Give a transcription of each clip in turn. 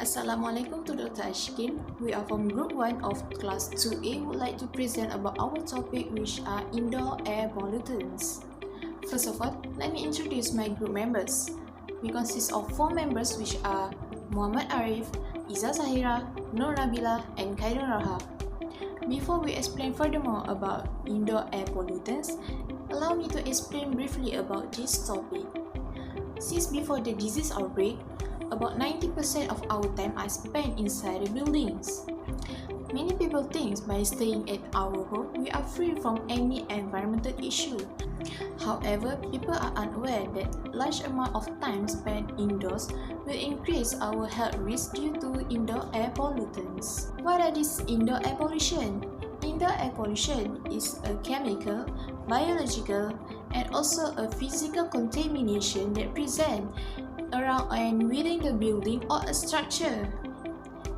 Assalamualaikum to Dr. Ashkin. We are from Group 1 of Class 2A would like to present about our topic, which are indoor air pollutants. First of all, let me introduce my group members. We consist of 4 members, which are Muhammad Arif, IZZAH SAHIRA, NABILAH, and KHAIRUNRAUHAH. Before we explain furthermore about indoor air pollutants, allow me to explain briefly about this topic. Since before the disease outbreak, about 90% of our time are spent inside the buildings. Many people think by staying at our home, we are free from any environmental issue. However, people are unaware that large amount of time spent indoors will increase our health risk due to indoor air pollutants. What are these indoor air pollution? Indoor air pollution is a chemical, biological, and also a physical contamination that present around and within the building or a structure.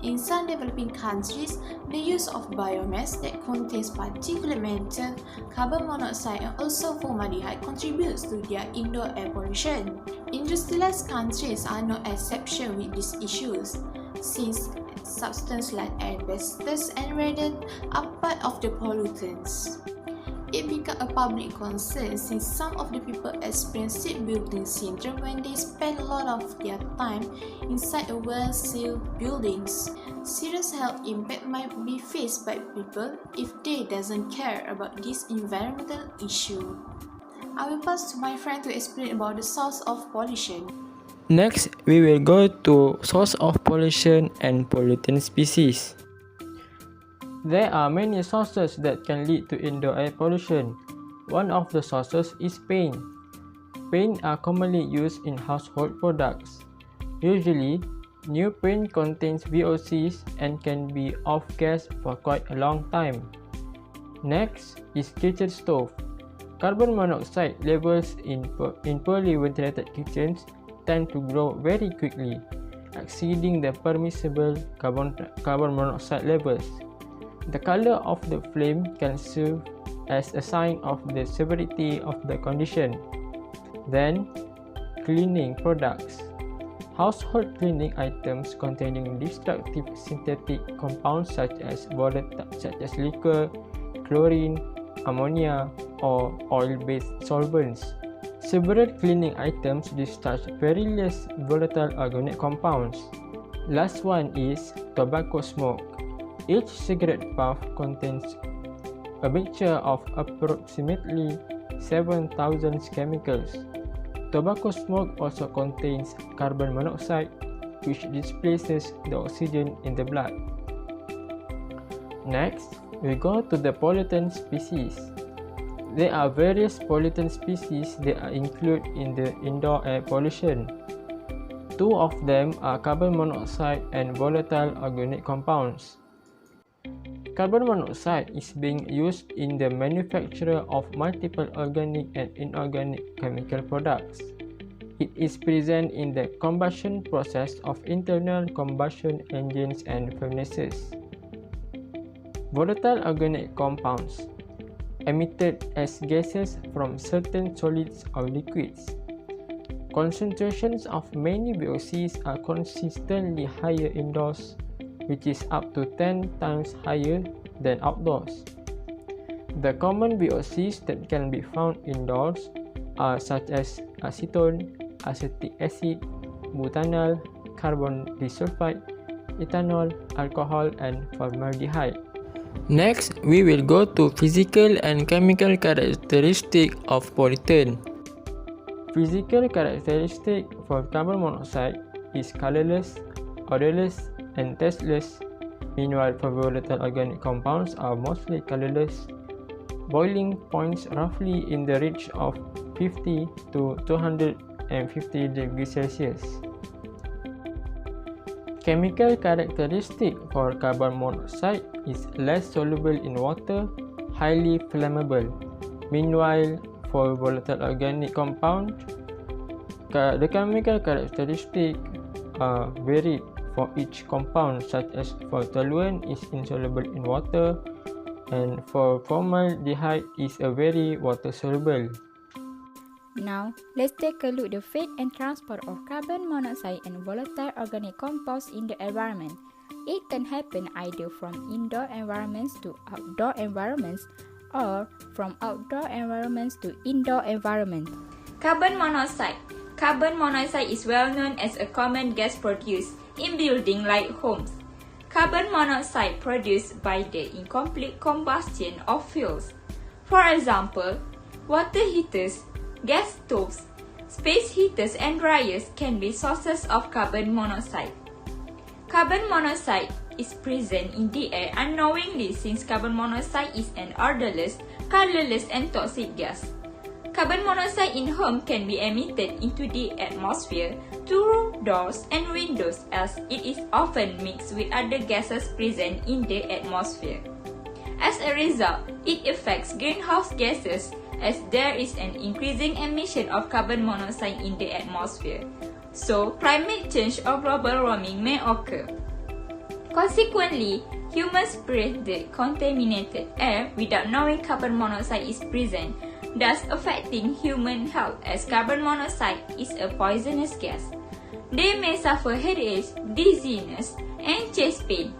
In some developing countries, the use of biomass that contains particulate matter, carbon monoxide, and also formaldehyde contributes to their indoor air pollution. Industrialized countries are no exception with these issues, since substances like asbestos and radon are part of the pollutants. It became a public concern since some of the people experience sick building syndrome when they spend a lot of their time inside a well-sealed buildings. Serious health impact might be faced by people if they doesn't care about this environmental issue. I will pass to my friend to explain about the source of pollution. Next, we will go to source of pollution and pollutant species. There are many sources that can lead to indoor air pollution. One of the sources is paint. Paint are commonly used in household products. Usually, new paint contains VOCs and can be off gas for quite a long time. Next is kitchen stove. Carbon monoxide levels in poorly ventilated kitchens tend to grow very quickly, exceeding the permissible carbon monoxide levels. The color of the flame can serve as a sign of the severity of the condition. Then, cleaning products. Household cleaning items containing destructive synthetic compounds such as liquor, chlorine, ammonia, or oil-based solvents. Several cleaning items discharge very less volatile organic compounds. Last one is tobacco smoke. Each cigarette puff contains a mixture of approximately 7,000 chemicals. Tobacco smoke also contains carbon monoxide, which displaces the oxygen in the blood. Next, we go to the pollutant species. There are various pollutant species that are included in the indoor air pollution. 2 of them are carbon monoxide and volatile organic compounds. Carbon monoxide is being used in the manufacture of multiple organic and inorganic chemical products. It is present in the combustion process of internal combustion engines and furnaces. Volatile organic compounds emitted as gases from certain solids or liquids. Concentrations of many VOCs are consistently higher indoors, which is up to 10 times higher than outdoors. The common VOCs that can be found indoors are such as acetone, acetic acid, butanol, carbon disulfide, ethanol, alcohol, and formaldehyde. Next, we will go to physical and chemical characteristics of pollutant. Physical characteristic for carbon monoxide is colorless, odorless, and tasteless. Meanwhile, for volatile organic compounds are mostly colorless. Boiling points roughly in the range of 50 to 250 degrees Celsius. Chemical characteristic for carbon monoxide is less soluble in water, highly flammable. Meanwhile, for volatile organic compound, the chemical characteristic are varied for each compound, such as for toluene is insoluble in water, and for formaldehyde is a very water soluble. Now, let's take a look at the fate and transport of carbon monoxide and volatile organic compounds in the environment. It can happen either from indoor environments to outdoor environments or from outdoor environments to indoor environments. Carbon monoxide. Carbon monoxide is well known as a common gas produced in buildings like homes. Carbon monoxide produced by the incomplete combustion of fuels. For example, water heaters, gas stoves, space heaters and dryers can be sources of carbon monoxide. Carbon monoxide is present in the air unknowingly since carbon monoxide is an odorless, colorless and toxic gas. Carbon monoxide in home can be emitted into the atmosphere through doors and windows as it is often mixed with other gases present in the atmosphere. As a result, it affects greenhouse gases as there is an increasing emission of carbon monoxide in the atmosphere. So, climate change or global warming may occur. Consequently, humans breathe the contaminated air without knowing carbon monoxide is present, thus affecting human health as carbon monoxide is a poisonous gas. They may suffer headaches, dizziness, and chest pain.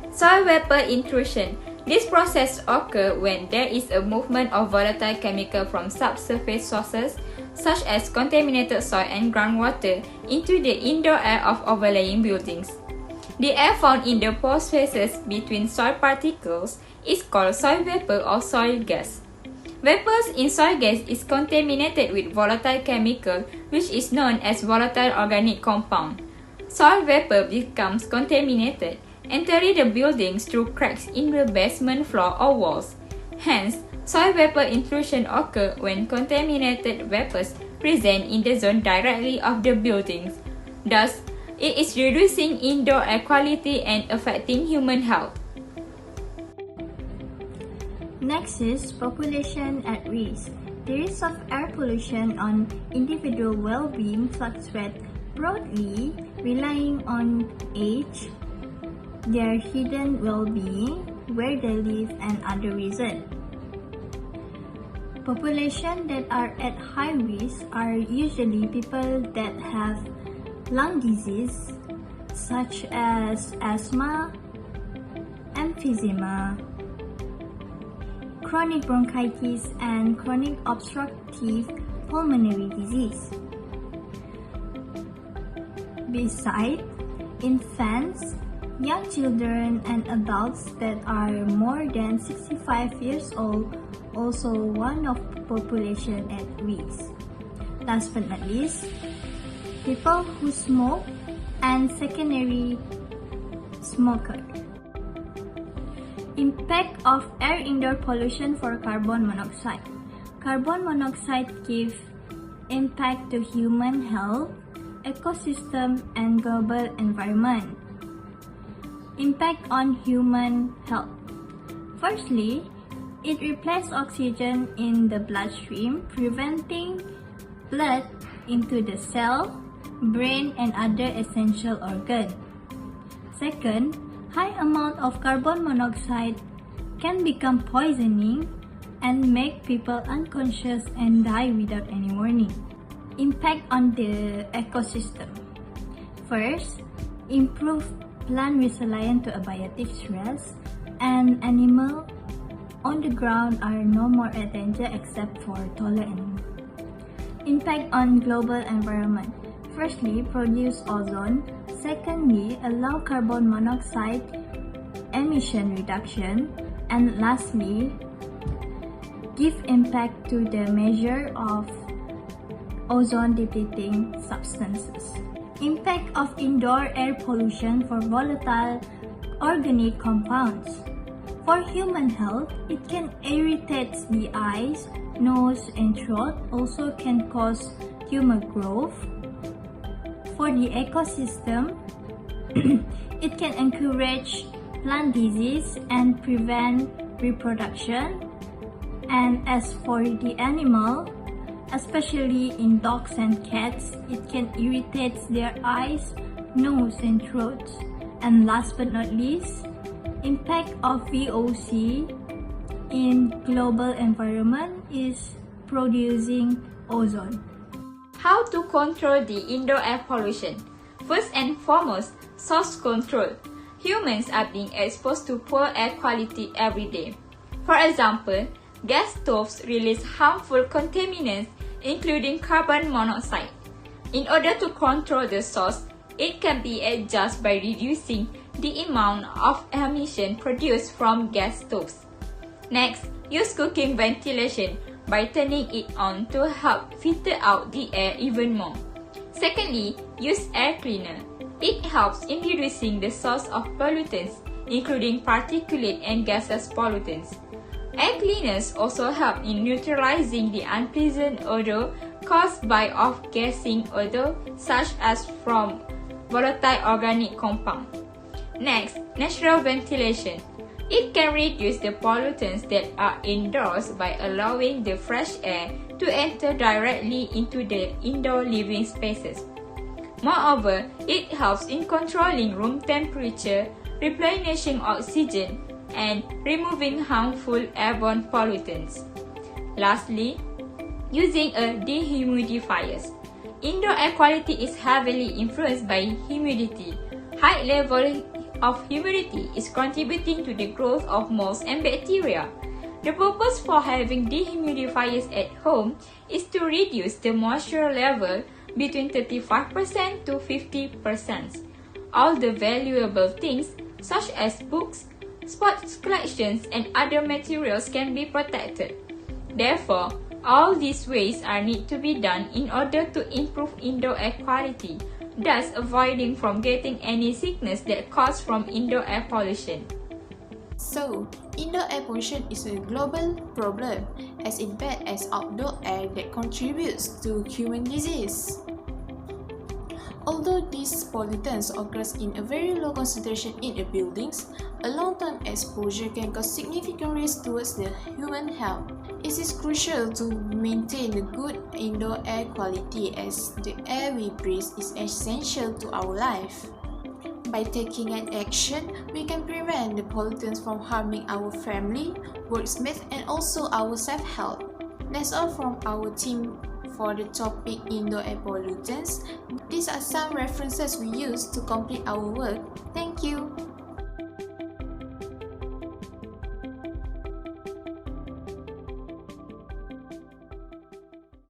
Soil vapor intrusion. This process occurs when there is a movement of volatile chemical from subsurface sources such as contaminated soil and groundwater into the indoor air of overlying buildings. The air found in the pore spaces between soil particles is called soil vapor or soil gas. Vapors in soil gas is contaminated with volatile chemical which is known as volatile organic compound. Soil vapor becomes contaminated, entering the buildings through cracks in the basement floor or walls. Hence, soil vapor intrusion occurs when contaminated vapors present in the zone directly of the buildings. Thus, it is reducing indoor air quality and affecting human health. Next is population at risk. The risk of air pollution on individual well-being fluctuates broadly, relying on age, their hidden well-being, where they live, and other reasons. Populations that are at high risk are usually people that have lung disease such as asthma, emphysema, chronic bronchitis, and chronic obstructive pulmonary disease. Besides, infants, young children, and adults that are more than 65 years old also one of population at risk. Last but not least, people who smoke and secondary smoker. Impact of air indoor pollution for carbon monoxide. Carbon monoxide gives impact to human health, ecosystem, and global environment. Impact on human health. Firstly, it replaces oxygen in the bloodstream, preventing blood into the cell, brain, and other essential organs. Second, high amount of carbon monoxide can become poisoning and make people unconscious and die without any warning. Impact on the ecosystem. First, improve plant resilient to abiotic stress, and animals on the ground are no more at danger except for taller animals. Impact on global environment. Firstly, produce ozone. Secondly, allow carbon monoxide emission reduction. And lastly, give impact to the measure of ozone depleting substances. Impact of indoor air pollution for volatile organic compounds. For human health, it can irritate the eyes, nose, and throat, also can cause tumor growth. For the ecosystem, it can encourage plant disease and prevent reproduction. And as for the animal, especially in dogs and cats, it can irritate their eyes, nose, and throats. And last but not least, impact of VOC in global environment is producing ozone. How to control the indoor air pollution? First and foremost, source control. Humans are being exposed to poor air quality every day. For example, gas stoves release harmful contaminants including carbon monoxide. In order to control the source, it can be adjusted by reducing the amount of emission produced from gas stoves. Next, use cooking ventilation by turning it on to help filter out the air even more. Secondly, use air cleaner. It helps in reducing the source of pollutants, including particulate and gaseous pollutants. Air cleaners also help in neutralizing the unpleasant odor caused by off-gassing odor, such as from volatile organic compound. Next, natural ventilation. It can reduce the pollutants that are indoors by allowing the fresh air to enter directly into the indoor living spaces. Moreover, it helps in controlling room temperature, replenishing oxygen, and removing harmful airborne pollutants. Lastly, using a dehumidifiers. Indoor air quality is heavily influenced by humidity. High level of humidity is contributing to the growth of molds and bacteria. The purpose for having dehumidifiers at home is to reduce the moisture level between 35% to 50%. All the valuable things such as books, sports collections, and other materials can be protected. Therefore, all these ways are need to be done in order to improve indoor air quality, thus avoiding from getting any sickness that comes from indoor air pollution. So, indoor air pollution is a global problem as bad as outdoor air that contributes to human disease. Although these pollutants occurs in a very low concentration in the buildings, a long-term exposure can cause significant risk towards the human health. It is crucial to maintain a good indoor air quality as the air we breathe is essential to our life. By taking an action, we can prevent the pollutants from harming our family, workmates, and also our self-health. That's all from our team for the topic indoor air pollutants. These are some references we use to complete our work. Thank you.